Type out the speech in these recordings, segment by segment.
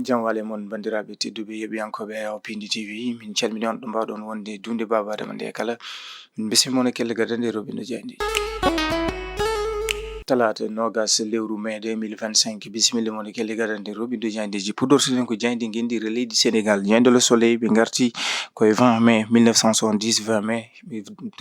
Jamwale mon bandiraɓe tedduɓe yeɓiyankoɓe Pindi TV min calmini on ɗo mbawɗon wonde dunde babade mande kala min bisimon kelle gadande roɓe jandi talata nogas lewru mai 2025 bisimilla mon kelle gadande roɓe jandeji pudortiden ko jandi guindire leydi Sénégal Dieng Le Soleil ɓe garti koye 20 mai 1970 20 mai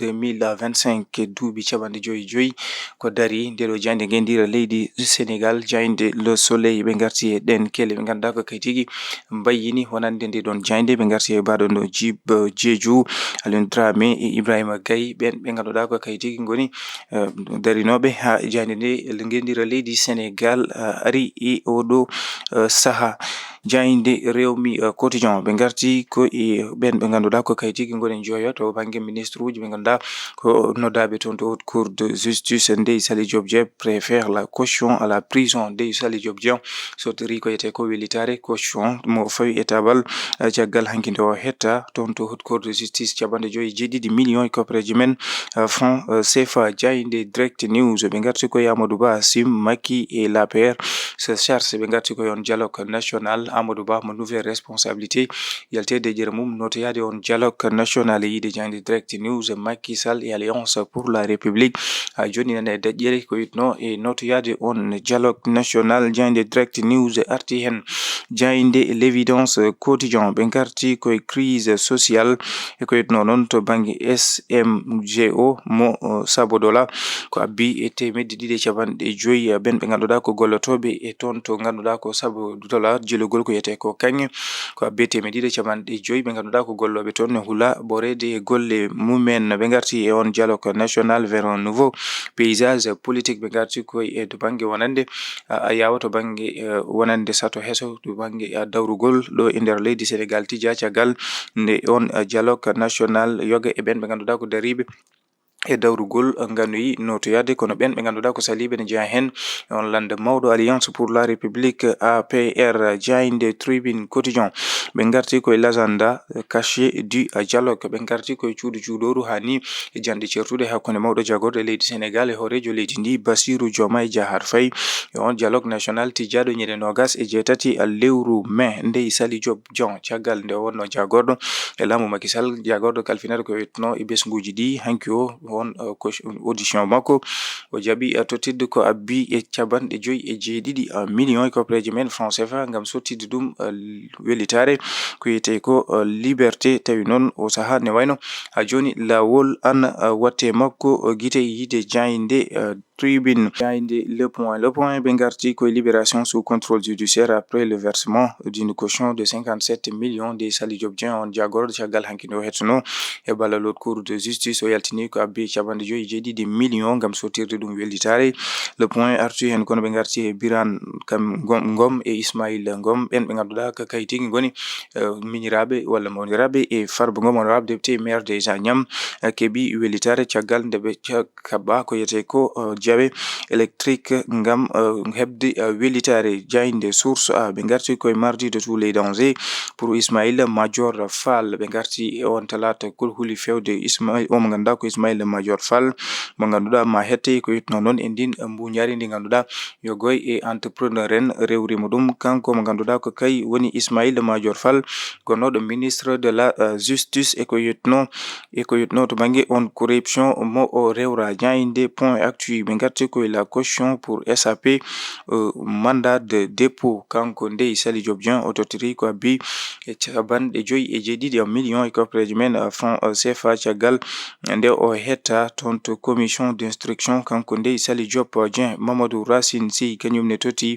2025 duuɓi caɓanɗe joyi ko dari ndeɗo jande guindire leydi Sénégal Dieng Le Soleil ɓe garti e ɗen kelle ɓe ganduɗa ko kay tigui mbayyini wonande nde ɗon jande ɓe garti e baɗo no Djib Diédhiou Aliou Dramé e Ibrahima Gaye ɓen ɓe ganduɗa ko kay tigui goni darinoɓe ha jande nde guindira leydi Sénégal ari e oɗo saaha jayde rewmi quotidien ɓe garti ko e ɓen ɓe ganduɗa ko kay tigui goni joyo to banggue ministre uji ɓe ganduɗa ko noddaɓe toon to haute cour de justice Ndeye Saly Diop Dieng préfère la caution à la prison. Ndeye Saly Diop Dieng sotori ko yete ko welitare caution mo fawi etabal caggal hanki nde o hetta toon to haute cour de justice caɓanɗe joyi jeeɗiɗi millions e koppareji men franc CFA jayde direct news ɓe garti ko Amadou Ba Sim Macky et l'APR se charge ɓe garti ko yon dialogue national Amadou Ba mo nouvelle responsabilité yaltede jere mum notoyade on dialogue national yide jayde direct news Macky Sall et Alliance pour la République joni nane daƴƴere ko yitno e notoyade on dialogue national jayde direct news arti hen jayde l'évidence quotidien ɓe garti koye crise sociale e ko yitno noon to banggue SMGO mo Sabodola ko abbi e temedde ɗiɗi e capanɗe joyi ɓen ɓe ganduɗa ko gollotoɓe e toon to ganduɗa ko Sabodola jilugol ko yete ko kaŋŋe ko abbi e temedde ɗiɗi e capanɗe joyi ɓe ganduɗa ko golloɓe toon ne huula ɓorede e golle mumen ɓe garti e on dialogue national vers un nouveau paysage politique ɓe garti koye to banggue wonande yawa to banggue wonande sato heso to banggue dawrugol ɗo e nder leydi Sénégal tija caggal nde on dialogue national yoga e ɓen ɓe ganduɗa ko dariɓe e dawrugol nganoyi notoyade kono ɓen ɓe ganduɗa ko saliɓe ne jeeya hen on lande mawɗo Alliance pour la République APR jayde tribune quotidien ɓe garti koye l'agenda caché du dialogue ɓe garti koye cuuɗoru hani e jande certude hakkude mawɗo jagorɗo leydi Sénégal e horejo leydi ndi Bassirou Diomaye Diakhar Faye e on dialogue national tijjaɗo ñande nogas e jeetati lewru mai Ndeye Saly Diop Dieng caggal nde wonno jagorɗo e laamu Macky Sall jagorɗo kalfinata ko wetno e ɓesguji ɗi hanki o on audition makko o jaaɓi tottidde ko abbi e capanɗe joyi e jeeɗiɗi millions e koppareji men franc CFA gam sottidde ɗum welitare ko yete ko liberté tawi noon o saaha ne wayno ha joni lawol an watte makko guite yide jayde tribune jayde le point ɓe garti koye libération sous contrôle judiciaire après le versement d'une caution de 57 millions de Saly Diop Dieng on jagorɗo caggal hanki nde o hettono e ballal haute cour de justice o yaltini ko abbi capanɗe joyi jeeɗiɗi millions gam sottirde ɗum wellitare le point artu hen kono ɓe garti e Birane kam Ngom e Ismaïla Ngom ɓen ɓe ganduɗa ko kay tigui goni miñiraɓe walla mawniraɓe e Farba Ngom honorable député maire des Agnam keeɓi wellitare caggal nde ɓe kaɓɓa ko yete ko jaawe électrique gam hebde wellitare jayde source a ɓe garti koye mardi de tous les dangers pour Ismaïla Madior Fall ɓe garti e on talata kulhuli fewde Ismaïla o mo ganduɗa ko Ismaïla Madior Fall mo ganduɗa ma hette ko yitno noon e ndin mbuñari ndi ganduɗa yo goy e entrepreneur en rewrimo ɗum kanko mo ganduɗa ko kay woni Ismaïla Madior Fall gonnoɗo ministre de la justice e ko yitno to banggue on corruption mo o rewra jayde point actu ɓe garti koye la caution pour SAP mandat de dépôt kanko Ndeye Saly Diop Dieng o tottiri ko abbi e capanɗe joyi e jeeɗiɗi millions e koppareji men franc CFA caggal nde o hetta toon to commission d'instruction kanko Ndeye Saly Diop Dieng Mamadou Racine Sy kañum ne totti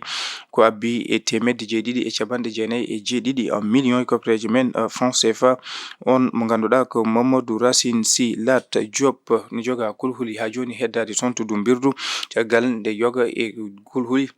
ko abbi e temedde jeeɗiɗi e capanɗe jeenayyi e jeeɗiɗi millions e koppareji men franc CFA on mo ganduɗa ko Mamadou Racine Sy Lat Diop ne joga kulhuli ha joni heddade toon to Dumbirdu caggal nde yoga e kulhuli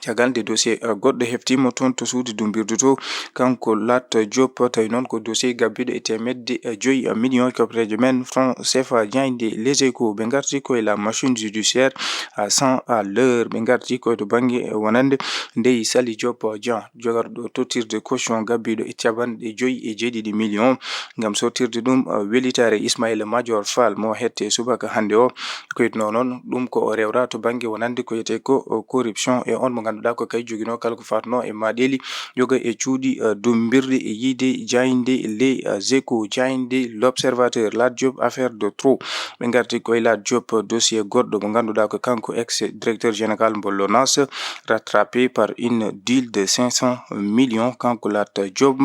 caggal nde dossier goɗɗo heftima toon to suudu Dumbirdu to kanko Lat Diop tawi noon ko dossier gabbiɗo e temedde joyi millions e koppareji men franc CFA jayde les échos ɓe garti koye la machine judiciaire à 100 à l'heure ɓe garti koye to banggue wonande Ndeye Saly Diop Dieng jogarɗo tottirde caution gabbiɗo e capanɗe joyi e jeeɗiɗi millions gam sottirde ɗum welitare Ismaïla Madior Fall mo hette subaka hande o ko yitno noon ɗum ko o rewra to banggue wonande ko yete ko corruption e on mo ganduɗa ko kay jogino kala ko fatno e maɗeli yoga e cuuɗi dumbirde e yiide jayinde les échos jayinde l'observateur Lat Diop affaire de trop ɓe garti koye Lat Diop dossier goɗɗo mo ganduɗa ko kanko ex directeur général mbo LONASE rattrapé par une deal de 500 millions kanko Lat Diop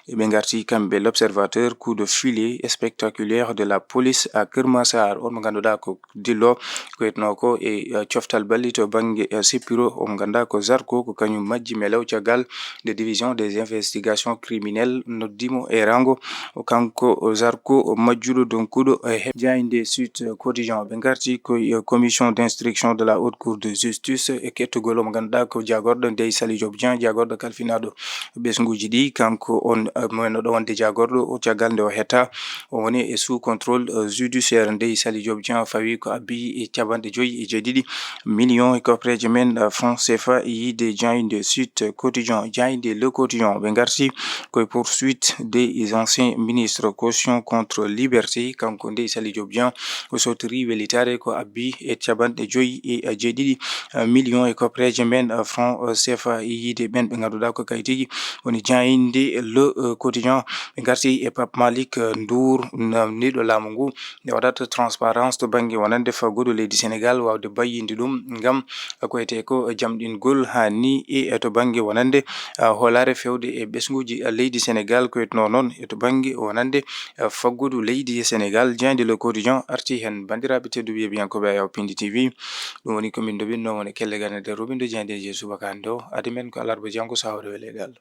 ɓe garti kamɓe l'observateur coup de filet spectaculaire de la police à Keur Massar on mo ganduɗa ko dillo ko yetno ko e coftal balli to banggue seppiro omo ganduɗa ko Zarko ko kañum majji melew caggal de division des investigations criminelles noddimo e rango kanko Zarko majjuɗo donkuɗo jayinde Sud Quotidien ɓe garti koye commission d'instruction de la haute cour de justice e kettugol omo ganduɗa ko jagorɗo Ndeye Saly Diop Dieng jagorɗo kalfinaɗo ɓesguji ɗi kanko on mono ɗo wonde jagorɗo o caggal nde o hetta o woni e sous contrôle judiciaire Ndeye Saly Diop Dieng fawi ko abbi e capanɗe 5 millions e koppeje men francs CFA yiide jayinde Sud Quotidien jayinde Le Quotidien ɓe garti koye poursuite des anciens ministres caution contre liberté kanko Ndeye Saly Diop Dieng o sotiri welitare ko abbi e capanɗe 5 millions e koppeje men francs CFA yiide ɓen ɓe ganduɗa ko kayitiji woni jayinde Le Quotidien ɓe garti e Pape Malick Ndour niɗo laamu ngu nde waɗata transparence to banggue wonande faggudu leydi Sénégal wawde bayyinde ɗum ngam ko wiyete ko jamɗingol hani e to banggue wonande hoolare fewde e ɓesguji leydi Sénégal ko witno noon e to banggue wonande faggudu leydi Sénégal jayde Le Quotidien arti hen bandiraɓe tedduɓe heɓiyankoɓe Ayaw Pindi TV ɗum woni komin ɗo winno woni kelle gane nder ruɓinde jayde je subaka hande o adi men ko alarba janggo sawore welegal.